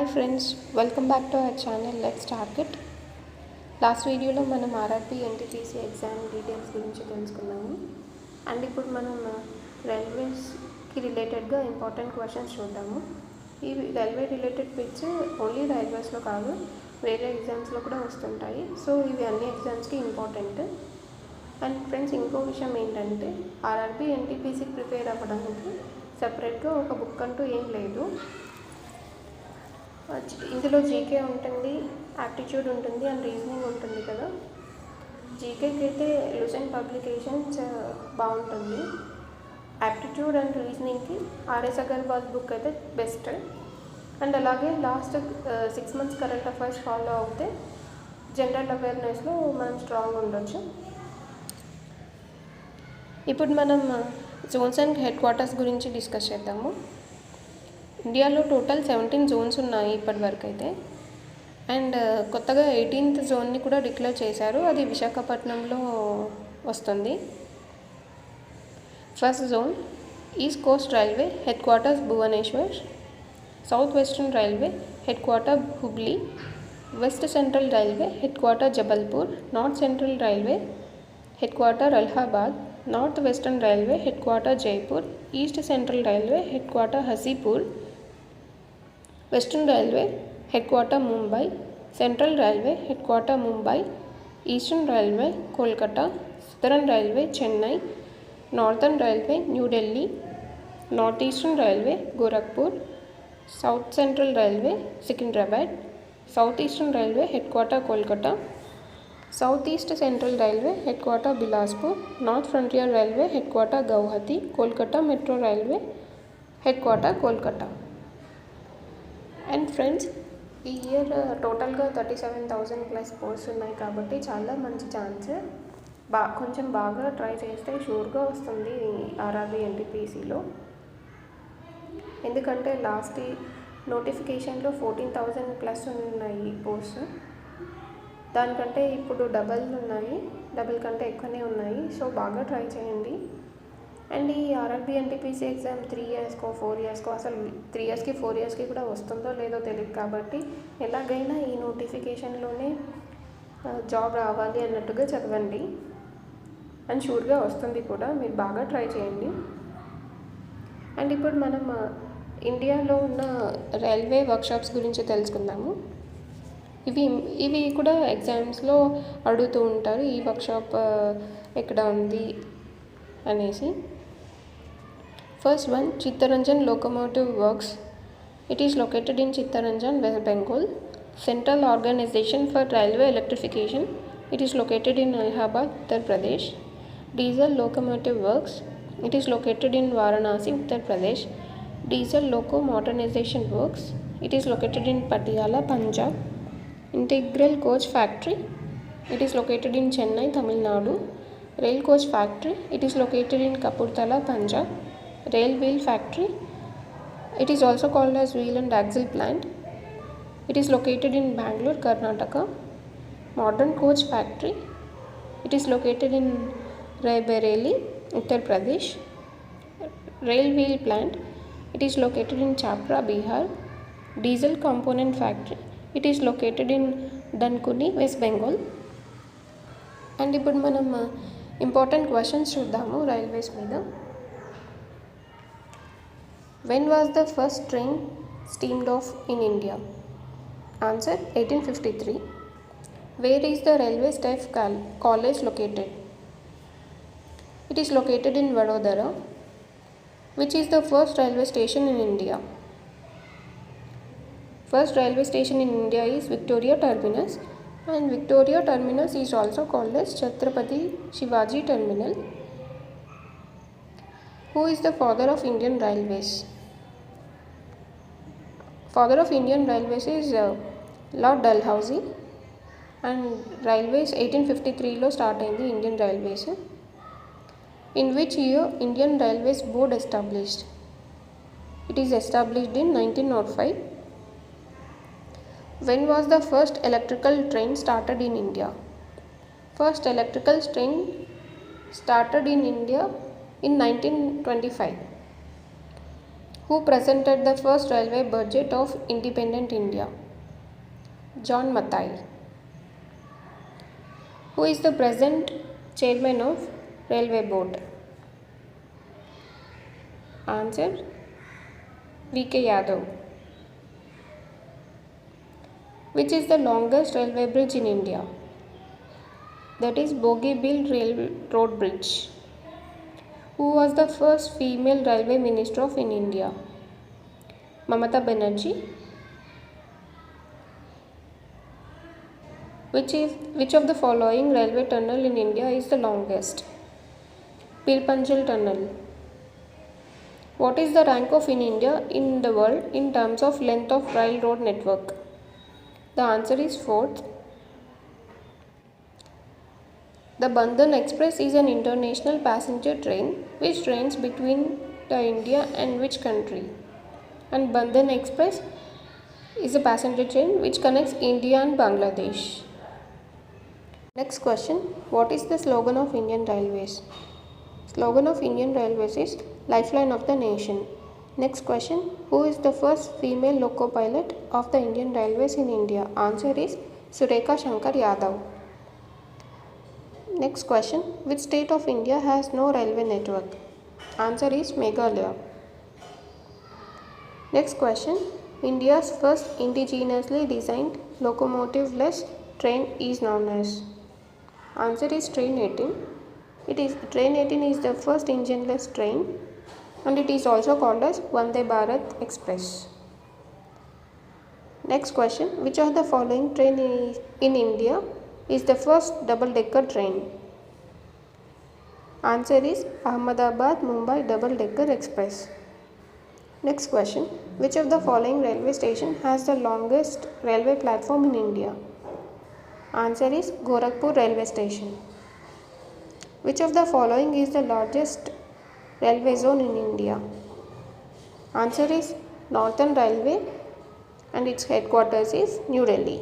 Hi friends, welcome back to our channel. Let's start it. Last వీడియోలో మనం RRB NTPC exam details గురించి తెలుసుకున్నాము. And ఇప్పుడు మనం రైల్వేస్కి రిలేటెడ్గా ఇంపార్టెంట్ క్వశ్చన్స్ చూద్దాము. ఈ రైల్వే రిలేటెడ్ బిట్స్ ఓన్లీ రైల్వేస్లో కాదు, వేరే ఎగ్జామ్స్లో కూడా వస్తుంటాయి. సో ఇవి అన్ని ఎగ్జామ్స్కి ఇంపార్టెంట్. అండ్ ఫ్రెండ్స్, ఇంకో విషయం ఏంటంటే ఆర్ఆర్బీ ఎన్టీపీసీకి ప్రిపేర్ అవ్వడానికి సపరేట్గా ఒక బుక్ అంటూ ఏం లేదు. ఇందులో జీకే ఉంటుంది, యాప్టిట్యూడ్ ఉంటుంది అండ్ రీజనింగ్ ఉంటుంది కదా. జీకేకి అయితే లూసెంట్ పబ్లికేషన్స్ బాగుంటుంది. యాప్టిట్యూడ్ అండ్ రీజనింగ్కి ఆర్ఎస్ అగర్వాల్ బుక్ అయితే బెస్ట్. అండ్ అలాగే last 6 months current affairs follow అవుతే జనరల్ అవేర్నెస్లో మనం స్ట్రాంగ్ ఉండొచ్చు. ఇప్పుడు మనం జోన్స్ అండ్ హెడ్ క్వార్టర్స్ గురించి డిస్కస్ చేద్దాము. ఇండియాలో టోటల్ 17 జోన్స్ ఉన్నాయి ఇప్పటి వరకు అయితే. అండ్ కొత్తగా 18th జోన్ని కూడా డిక్లేర్ చేశారు, అది విశాఖపట్నంలో వస్తుంది. First zone east coast railway, headquarters Bhubaneswar. South western railway, headquarter Hubli. West central railway, headquarter Jabalpur. North central railway, headquarter Allahabad. North western railway, headquarter Jaipur. East central railway, headquarter Hajipur. Western railway, headquarter Mumbai. Central railway, headquarter Mumbai. Eastern railway, Kolkata. Southern railway, Chennai. Northern railway, New Delhi. North eastern railway, Gorakhpur. South central railway, Secunderabad. South eastern railway, head quarter Kolkata. South east central railway, head quarter Bilaspur. North frontier railway, head quarter Guwahati. Kolkata metro railway, head quarter Kolkata. And friends, ఈ year టోటల్గా 37,000+ posts ఉన్నాయి కాబట్టి చాలా మంచి chance. కొంచెం బాగా try చేస్తే షూర్గా వస్తుంది ఆర్ఆర్బీ ఎన్టీపీసీలో. ఎందుకంటే లాస్ట్ నోటిఫికేషన్లో 14,000+ ఉన్నాయి పోస్ట్. దానికంటే ఇప్పుడు డబల్ కంటే ఎక్కువనే ఉన్నాయి. సో బాగా ట్రై చేయండి. అండ్ ఈ ఆర్ఆర్బీ ఎన్టీపీసీ ఎగ్జామ్ 3 yearsకో 4 yearsకో, అసలు 3 yearsకి 4 yearsకి కూడా వస్తుందో లేదో తెలియదు కాబట్టి ఎలాగైనా ఈ నోటిఫికేషన్లోనే జాబ్ రావాలి అన్నట్టుగా చదవండి. అండ్ షూర్గా వస్తుంది కూడా, మీరు బాగా ట్రై చేయండి. అండ్ ఇప్పుడు మనం ఇండియాలో ఉన్న రైల్వే వర్క్షాప్స్ గురించి తెలుసుకుందాము. ఇవి కూడా ఎగ్జామ్స్లో అడుగుతూ ఉంటారు, ఈ వర్క్షాప్ ఎక్కడ ఉంది అనేసి. First one, Chittaranjan Locomotive Works. It is located in Chittaranjan, West Bengal. Central Organization for Railway Electrification. It is located in Allahabad, Uttar Pradesh. Diesel Locomotive Works. It is located in Varanasi, Uttar Pradesh. Diesel Loco Modernization Works. It is located in Patiala, Punjab. Integral Coach Factory. It is located in Chennai, Tamil Nadu. Rail Coach Factory. It is located in Kapurthala, Punjab. Rail Wheel Factory. It is also called as Wheel and Axle Plant. It is located in Bangalore, Karnataka. Modern Coach Factory. It is located in Raebareli, Uttar Pradesh. Rail Wheel Plant. It is located in Chapra, Bihar. Diesel Component Factory. It is located in Dankuni, West Bengal. And ఇప్పుడు మనం important questions చూద్దాము railways మీద. When was the first train steamed off in India? Answer, 1853. Where is the Railway Staff College located? It is located in Vadodara. Which is the first railway station in India? First railway station in India is Victoria Terminus, and Victoria Terminus is also called as Chhatrapati Shivaji Terminal. Who is the father of Indian Railways? Father of Indian Railways is Lord Dalhousie. And Railways 1853లో start అయింది Indian railways. In which year Indian railways board established? It is established in 1905. When was the first electrical train started in India? First electrical train started in India in 1925. Who presented the first railway budget of independent India? John Mathai. Who is the present chairman of Railway Board? Answer, V.K. Yadav. Which is the longest railway bridge in India? That is Bogeybill Railroad Bridge. Who was the first female railway minister of India? Mamata Banerjee. Which of the following railway tunnel in India is the longest? Pirpanjal Tunnel. What is the rank of India in the world in terms of length of railroad network? The answer is 4th. The Bandhan Express is an international passenger train which trains between India and which country? And Bandhan Express is a passenger train which connects India and Bangladesh. Next question, what is the slogan of Indian Railways? Slogan of Indian Railways is Lifeline of the Nation. Next question, who is the first female loco pilot of the Indian Railways in India? Answer is Surekha Shankar Yadav. Next question, which state of India has no railway network? Answer is Meghalaya. Next question, India's first indigenously designed locomotive-less train is known as? Answer is Train 18. Train 18 is the first engineless train and it is also called as Vande Bharat Express. Next question, which of the following train in India is the first double-decker train? Answer is Ahmedabad-Mumbai Double-Decker Express. Next question, which of the following railway station has the longest railway platform in India? Answer is Gorakhpur Railway Station. Which of the following is the largest railway zone in India? Answer is Northern Railway and its headquarters is New Delhi.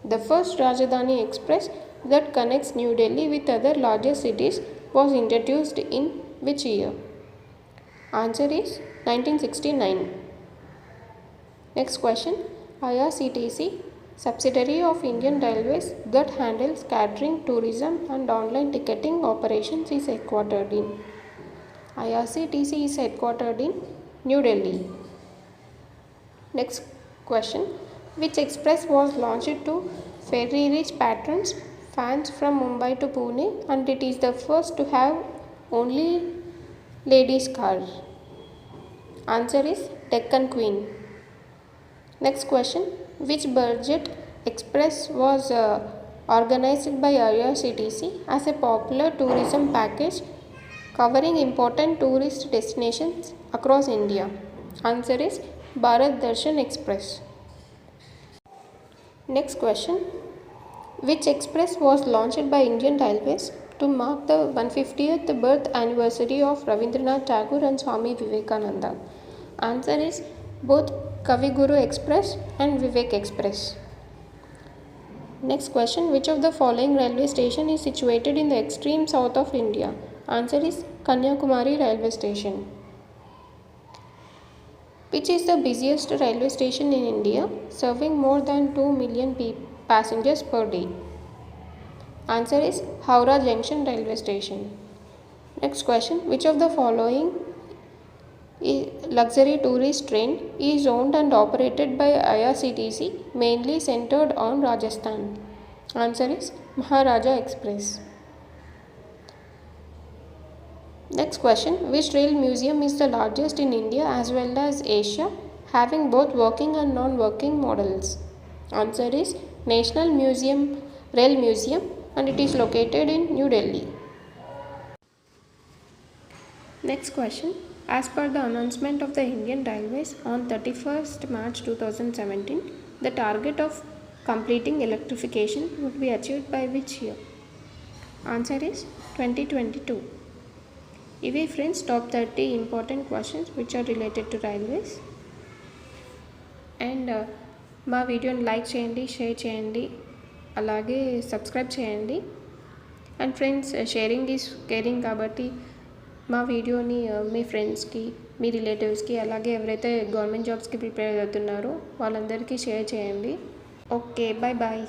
The first Rajdhani Express that connects New Delhi with other larger cities was introduced in which year? Answer is 1969. Next question, IRCTC, subsidiary of Indian Railways that handles catering, tourism and online ticketing operations, is headquartered in? IRCTC is headquartered in New Delhi. Next question, which express was launched to ferry-rich patrons, fans from Mumbai to Pune, and it is the first to have only ladies car? Answer is Deccan Queen. Next question, which budget express was organized by IRCTC as a popular tourism package covering important tourist destinations across India? Answer is Bharat Darshan Express. Next question, which express was launched by Indian Railways to mark the 150th birth anniversary of Rabindranath Tagore and Swami Vivekananda? Answer is both Kaviguru Express and Vivek Express. Next question, which of the following railway station is situated in the extreme south of India? Answer is Kanyakumari Railway Station. Which is the busiest railway station in India, serving more than 2 million passengers per day? Answer is Howrah Junction Railway Station. Next question, which of the following luxury tourist train is owned and operated by IRCTC, mainly centered on Rajasthan? Answer is Maharaja Express. Next question, which rail museum is the largest in India as well as Asia, having both working and non-working models? Answer is National Rail Museum and it is located in New Delhi. Next question, as per the announcement of the Indian Railways on 31st March 2017, the target of completing electrification would be achieved by which year? Answer is 2022. ఇవి friends top 30 important questions which are related to railways. And మా వీడియోని like చేయండి, share చేయండి, అలాగే subscribe చేయండి. And friends, sharing is caring కాబట్టి మా వీడియోని మీ ఫ్రెండ్స్కి, మీ రిలేటివ్స్కి, అలాగే ఎవరైతే గవర్నమెంట్ జాబ్స్కి ప్రిపేర్ అవుతున్నారో వాళ్ళందరికీ షేర్ చేయండి. Okay, bye bye.